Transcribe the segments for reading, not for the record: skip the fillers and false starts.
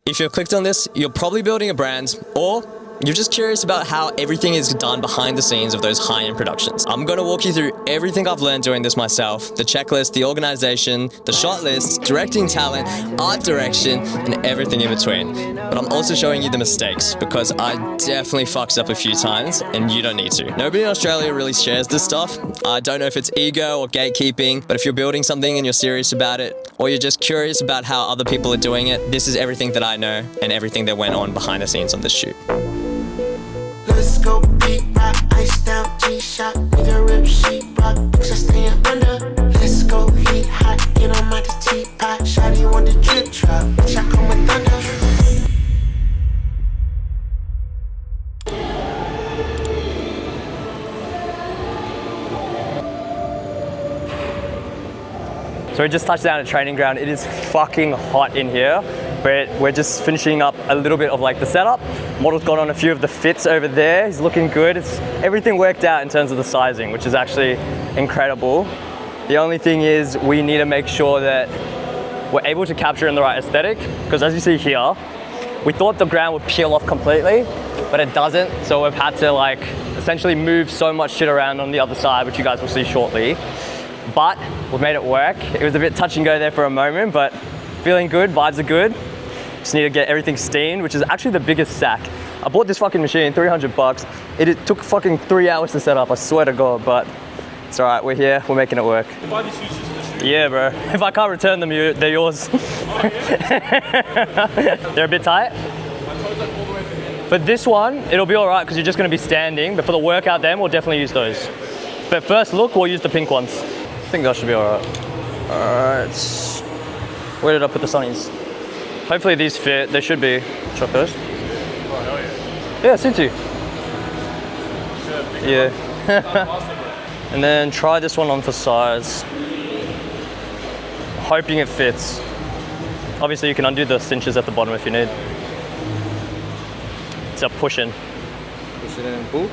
If you've clicked on this, you're probably building a brand, or you're just curious about how everything is done behind the scenes of those high-end productions. I'm gonna walk you through everything I've learned doing this myself, the checklist, the organization, the shot list, directing talent, art direction, and everything in between. But I'm also showing you the mistakes, because I definitely fucked up a few times, and you don't need to. Nobody in Australia really shares this stuff. I don't know if it's ego or gatekeeping, but if you're building something and you're serious about it, or you're just curious about how other people are doing it, this is everything that I know and everything that went on behind the scenes on this shoot. Let's go beat rock, ice down, G-shot, nigga rip sheet rock, bitch I stayin' under. Let's go heat hot, get on my teapot, shawty want the drip drop, bitch I come with thunder. So we just touched down at training ground. It is fucking hot in here, but we're just finishing up a little bit of like the setup. Model's got on a few of the fits over there. He's looking good. Everything worked out in terms of the sizing, which is actually incredible. The only thing is we need to make sure that we're able to capture in the right aesthetic, because as you see here, we thought the ground would peel off completely, but it doesn't. So we've had to like essentially move so much shit around on the other side, which you guys will see shortly. But we've made it work. It was a bit touch and go there for a moment, but feeling good, vibes are good. Just need to get everything steamed, which is actually the biggest sack. I bought this fucking machine, 300 bucks. It took fucking 3 hours to set up, I swear to God, but it's all right, we're here, we're making it work. Buy these shoes just for the shoot. Yeah, bro. If I can't return them, they're yours. They're a bit tight? My toes like all the way from here. For this one, it'll be all right because you're just gonna be standing, but for the workout then, we'll definitely use those. But first look, we'll use the pink ones. I think that should be all right. All right, where did I put the sunnies? Hopefully these fit, they should be. Shot those. Oh, hell yeah. Yeah, suits you. Yeah. And then try this one on for size. Hoping it fits. Obviously you can undo the cinches at the bottom if you need. It's a push in. Push it in and pull?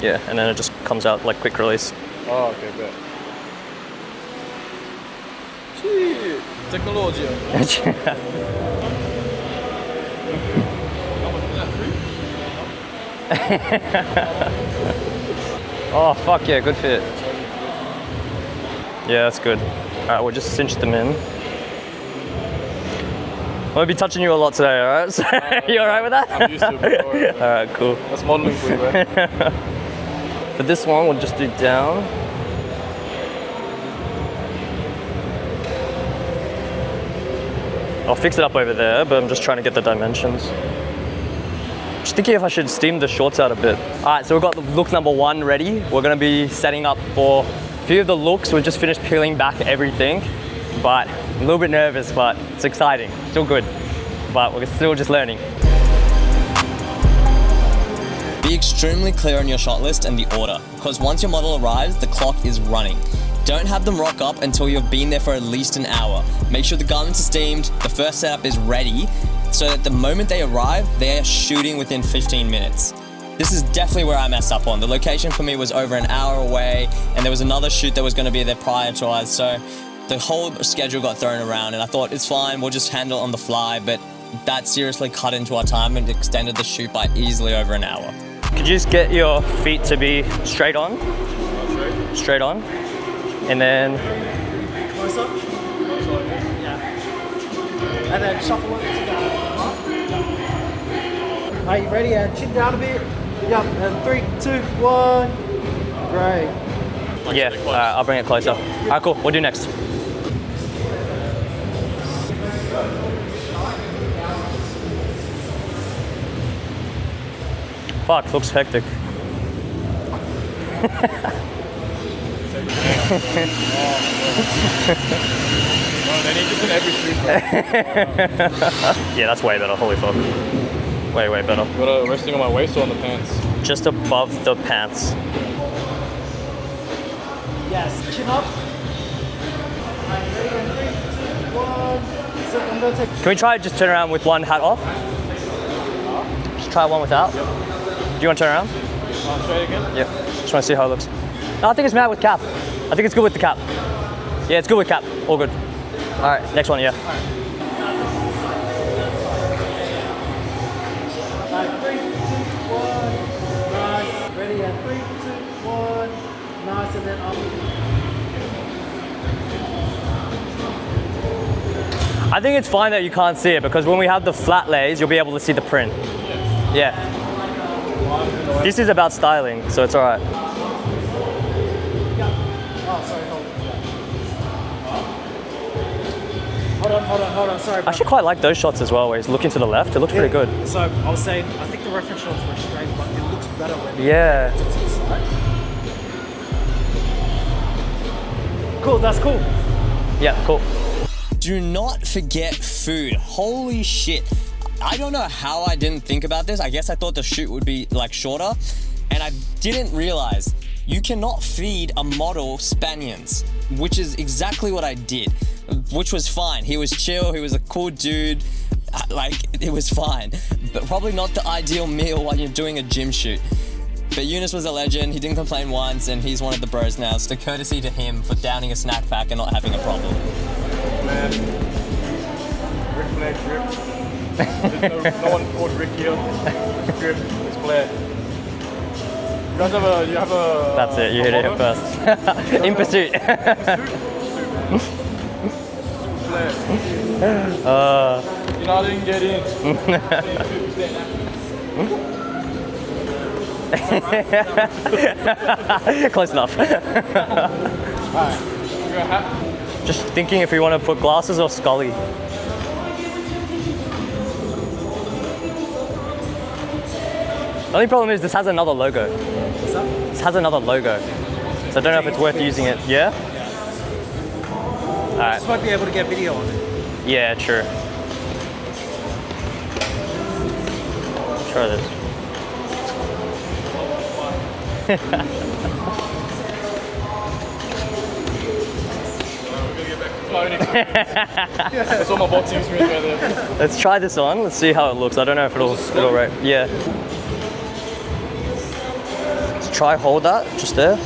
Yeah, and then it just comes out like quick release. Oh, okay, bet. Shit, technology. Oh, fuck yeah, good fit. Yeah, that's good. All right, we'll just cinch them in. I'm gonna be touching you a lot today, all right? So, you all right with that? I'm used to it, bro. All right, cool. That's modeling for you, bro. For this one, we'll just do down. I'll fix it up over there, but I'm just trying to get the dimensions. Just thinking if I should steam the shorts out a bit. All right, so we've got look number 1 ready. We're gonna be setting up for a few of the looks. We've just finished peeling back everything, but I'm a little bit nervous, but it's exciting. Still good, but we're still just learning. Be extremely clear on your shot list and the order, because once your model arrives, the clock is running. Don't have them rock up until you've been there for at least an hour. Make sure the garments are steamed, the first setup is ready, so that the moment they arrive, they are shooting within 15 minutes. This is definitely where I messed up on. The location for me was over an hour away, and there was another shoot that was gonna be there prior to us, so the whole schedule got thrown around, and I thought, it's fine, we'll just handle it on the fly, but that seriously cut into our time and extended the shoot by easily over an hour. Could you just get your feet to be straight on? Straight on. And then... Close up. Yeah. And then shuffle it together. Are you ready? And chin down a bit. Yep. And 3, 2, 1. Great. Yeah, I'll bring it closer. All right, cool. We'll do next. Fuck, looks hectic. Yeah, that's way better. Holy fuck. Way, way better. Got a resting on my waist or on the pants? Just above the pants. Yes. Chin up. Are you ready? And 3, 2, 1. So I'm gonna take. Can we try just turn around with one hat off? Just try one without. Yep. Do you want to turn around? I'll try it again? Yep. Just want to see how it looks. No, I think it's mad with cap. I think it's good with the cap. Yeah, it's good with cap. All good. All right, next one, yeah. nice, and then I think it's fine that you can't see it because when we have the flat lays, you'll be able to see the print. Yeah. This is about styling, so it's all right. oh, sorry, hold on, sorry. I actually quite like those shots as well, where he's looking to the left. It looks pretty good. So I was saying, I think the reference shots were straight, but it looks better when Yeah. it's to the side. Cool, that's cool. Yeah, cool. Do not forget food. Holy shit. I don't know how I didn't think about this. I guess I thought the shoot would be like shorter, and I didn't realize you cannot feed a model Spaniards, which is exactly what I did, which was fine. He was chill, he was a cool dude, like it was fine, but probably not the ideal meal while you're doing a gym shoot. But Eunice was a legend, he didn't complain once, and he's one of the bros now, so courtesy to him for downing a snack pack and not having a problem. Flair. Ric Flair drip. There's no one called Rick here. Drip. It's Flair. You guys have a. You have a. That's it, you hit it first. In pursuit. Flair. You know, I didn't get in. Close enough. Alright. You're a hat. Just thinking if we want to put glasses or Scully. The only problem is this has another logo. What's up? This has another logo. So I don't know if it's worth using it. Yeah? Alright. Just won't be able to get video on it. Yeah, true. Try this. That's all my boxing experience right there. Let's try this on. Let's see how it looks. I don't know if it'll right. Yeah. Let's try hold that just there.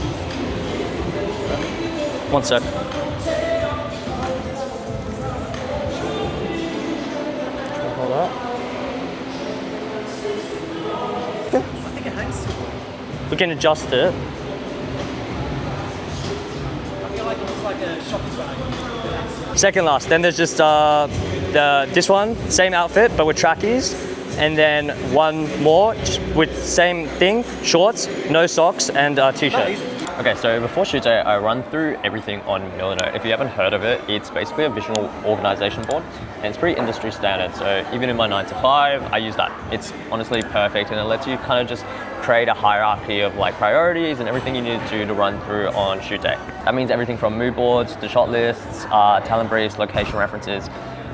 One sec. Try hold that. I think it hangs too well. We can adjust it. I feel like it looks like a shopping bag. Second last. Then there's just this one, same outfit but with trackies, and then one more with same thing, shorts, no socks, and t-shirt. Okay, so before shoot day, I run through everything on Milano. If you haven't heard of it, it's basically a visual organization board, and it's pretty industry standard. So even in my 9 to 5, I use that. It's honestly perfect, and it lets you kind of just create a hierarchy of like priorities and everything you need to do to run through on shoot day. That means everything from mood boards to shot lists, talent briefs, location references,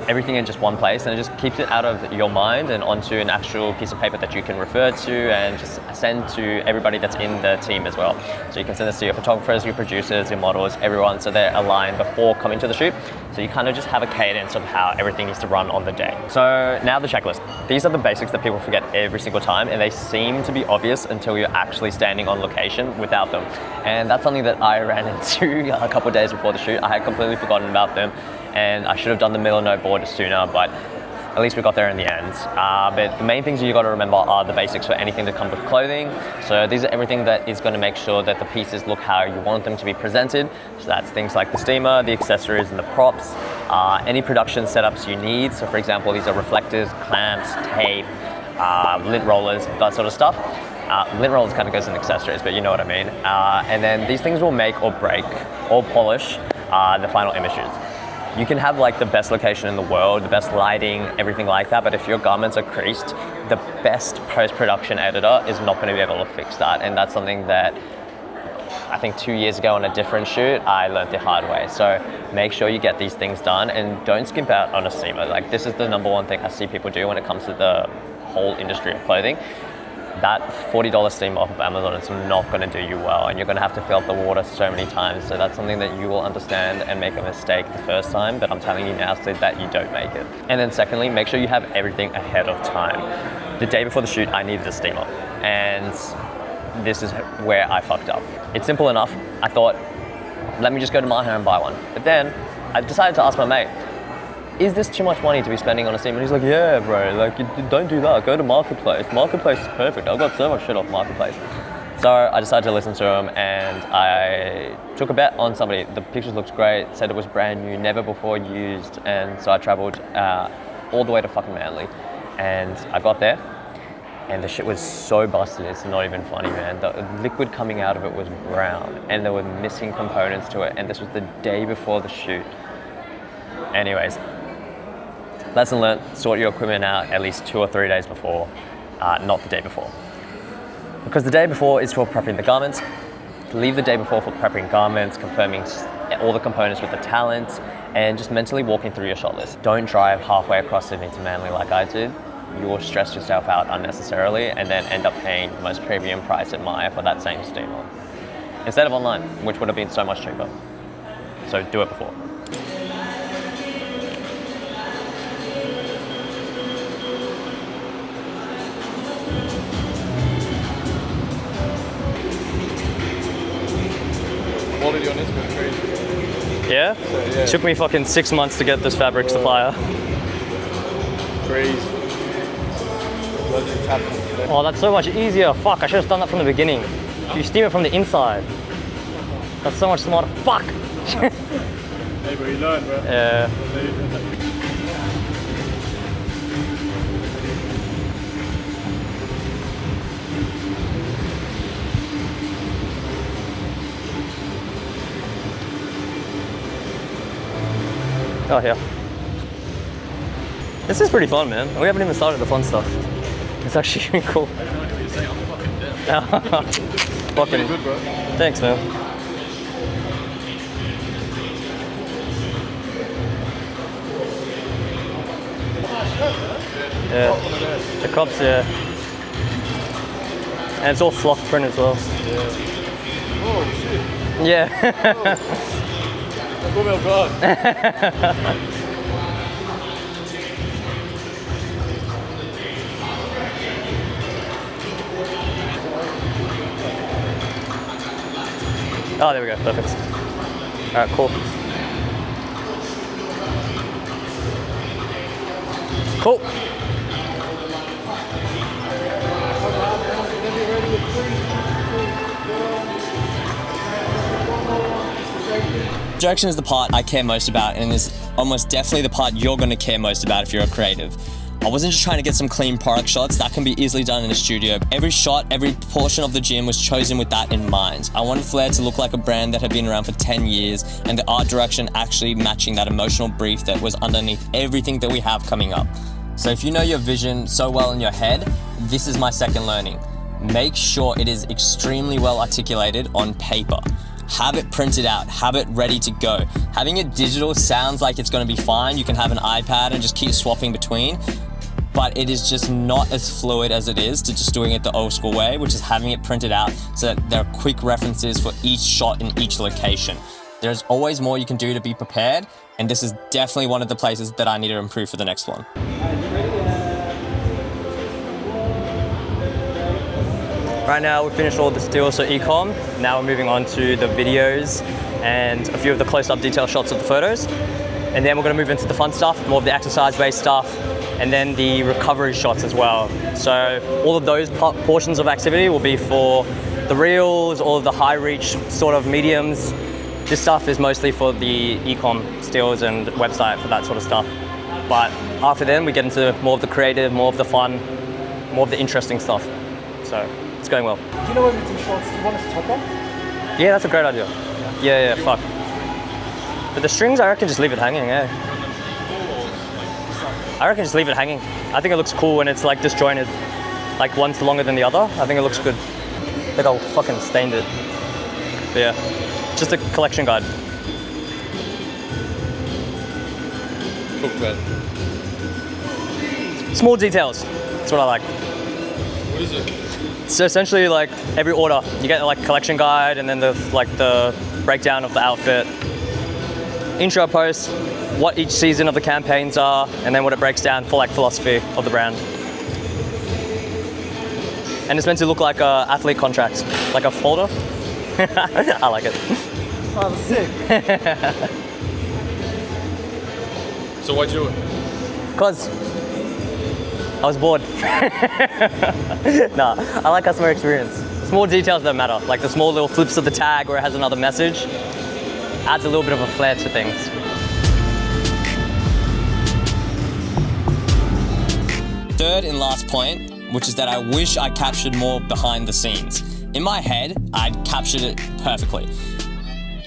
everything in just one place, and it just keeps it out of your mind and onto an actual piece of paper that you can refer to and just send to everybody that's in the team as well. So you can send this to your photographers, your producers, your models, everyone, so they're aligned before coming to the shoot. So you kind of just have a cadence of how everything needs to run on the day. So now the checklist. These are the basics that people forget every single time, and they seem to be obvious until you're actually standing on location without them. And that's something that I ran into a couple of days before the shoot. I had completely forgotten about them, and I should have done the middle note board sooner, but at least we got there in the end. But the main things you got to remember are the basics for anything that comes with clothing. So these are everything that is going to make sure that the pieces look how you want them to be presented. So that's things like the steamer, the accessories, and the props. Any production setups you need. So for example, these are reflectors, clamps, tape, lint rollers, that sort of stuff. Lint rollers kind of goes in accessories, but you know what I mean. And then these things will make or break or polish the final images. You can have like the best location in the world, the best lighting, everything like that, but if your garments are creased, the best post-production editor is not going to be able to fix that. And that's something that I think 2 years ago on a different shoot, I learned the hard way. So make sure you get these things done and don't skimp out on a steamer. Like this is the number one thing I see people do when it comes to the whole industry of clothing. That $40 steamer off of Amazon is not going to do you well, and you're going to have to fill up the water so many times. So that's something that you will understand and make a mistake the first time, but I'm telling you now so that you don't make it. And then secondly, make sure you have everything ahead of time. The day before the shoot, I needed a steamer, and this is where I fucked up. It's simple enough. I thought, let me just go to Maher and buy one. But then I decided to ask my mate, is this too much money to be spending on a steamer? And he's like, yeah, bro, like, don't do that. Go to Marketplace. Marketplace is perfect. I've got so much shit off Marketplace. So I decided to listen to him, and I took a bet on somebody. The pictures looked great, said it was brand new, never before used, and so I travelled all the way to fucking Manly, and I got there, and the shit was so busted, it's not even funny, man. The liquid coming out of it was brown, and there were missing components to it, and this was the day before the shoot. Anyways, lesson learned, sort your equipment out at least 2 or 3 days before, not the day before. Because the day before is for prepping the garments. Leave the day before for prepping garments, confirming all the components with the talent, and just mentally walking through your shot list. Don't drive halfway across Sydney to Manly like I did. You'll stress yourself out unnecessarily and then end up paying the most premium price at Maya for that same steamer, instead of online, which would have been so much cheaper. So do it before. Quality on this was crazy. Yeah? Yeah. Took me fucking 6 months to get this fabric supplier. Crazy. Oh, that's so much easier. Fuck, I should have done that from the beginning. You steam it from the inside. That's so much smarter. Fuck! Hey, bro, you learn, bro. Yeah. Oh, yeah. This is pretty fun, man. We haven't even started the fun stuff. It's actually really cool. Fucking Good, bro. thanks, man. Yeah. The cups, yeah. And it's all flock print as well. Oh, shit. Yeah. Oh, my God. Oh, there we go. Perfect. All right, cool. Cool. Direction is the part I care most about, and is almost definitely the part you're going to care most about if you're a creative. I wasn't just trying to get some clean product shots, that can be easily done in a studio. Every shot, every portion of the gym was chosen with that in mind. I wanted Flair to look like a brand that had been around for 10 years, and the art direction actually matching that emotional brief that was underneath everything that we have coming up. So if you know your vision so well in your head, this is my second learning. Make sure it is extremely well articulated on paper. Have it printed out, have it ready to go. Having it digital sounds like it's going to be fine. You can have an iPad and just keep swapping between, but it is just not as fluid as it is to just doing it the old school way, which is having it printed out so that there are quick references for each shot in each location. There's always more you can do to be prepared, and this is definitely one of the places that I need to improve for the next one. Right now we've finished all the stills, so e-com. Now we're moving on to the videos and a few of the close-up detail shots of the photos. And then we're going to move into the fun stuff, more of the exercise-based stuff, and then the recovery shots as well. So all of those portions of activity will be for the reels, all of the high-reach sort of mediums. This stuff is mostly for the e-com stills and website for that sort of stuff. But after then, we get into more of the creative, more of the fun, more of the interesting stuff. So it's going well. Do you know when we do shots, do you want us to top off? Yeah, that's a great idea. Yeah, fuck. But the strings, I reckon just leave it hanging, eh? I reckon just leave it hanging. I think it looks cool when it's like disjointed. Like one's longer than the other. I think it looks good. I think I'll fucking stained it. But yeah, just a collection guide. Cook bed. Small details. That's what I like. What is it? So essentially, like every order, you get like collection guide, and then the breakdown of the outfit, intro post, what each season of the campaigns are, and then what it breaks down for like philosophy of the brand. And it's meant to look like a athlete contract, like a folder. I like it. Oh, sick. So why'd you do it? Because I was bored. Nah, I like customer experience. It's small details that matter, like the small little flips of the tag where it has another message, adds a little bit of a flair to things. Third and last point, which is that I wish I captured more behind the scenes. In my head, I'd captured it perfectly.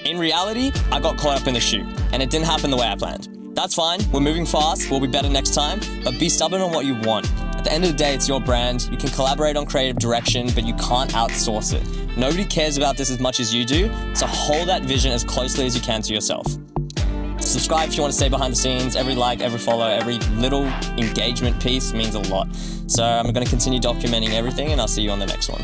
In reality, I got caught up in the shoot, and it didn't happen the way I planned. That's fine, we're moving fast, we'll be better next time, but be stubborn on what you want. At the end of the day, it's your brand. You can collaborate on creative direction, but you can't outsource it. Nobody cares about this as much as you do, so hold that vision as closely as you can to yourself. Subscribe if you want to stay behind the scenes. Every like, every follow, every little engagement piece means a lot. So I'm going to continue documenting everything, and I'll see you on the next one.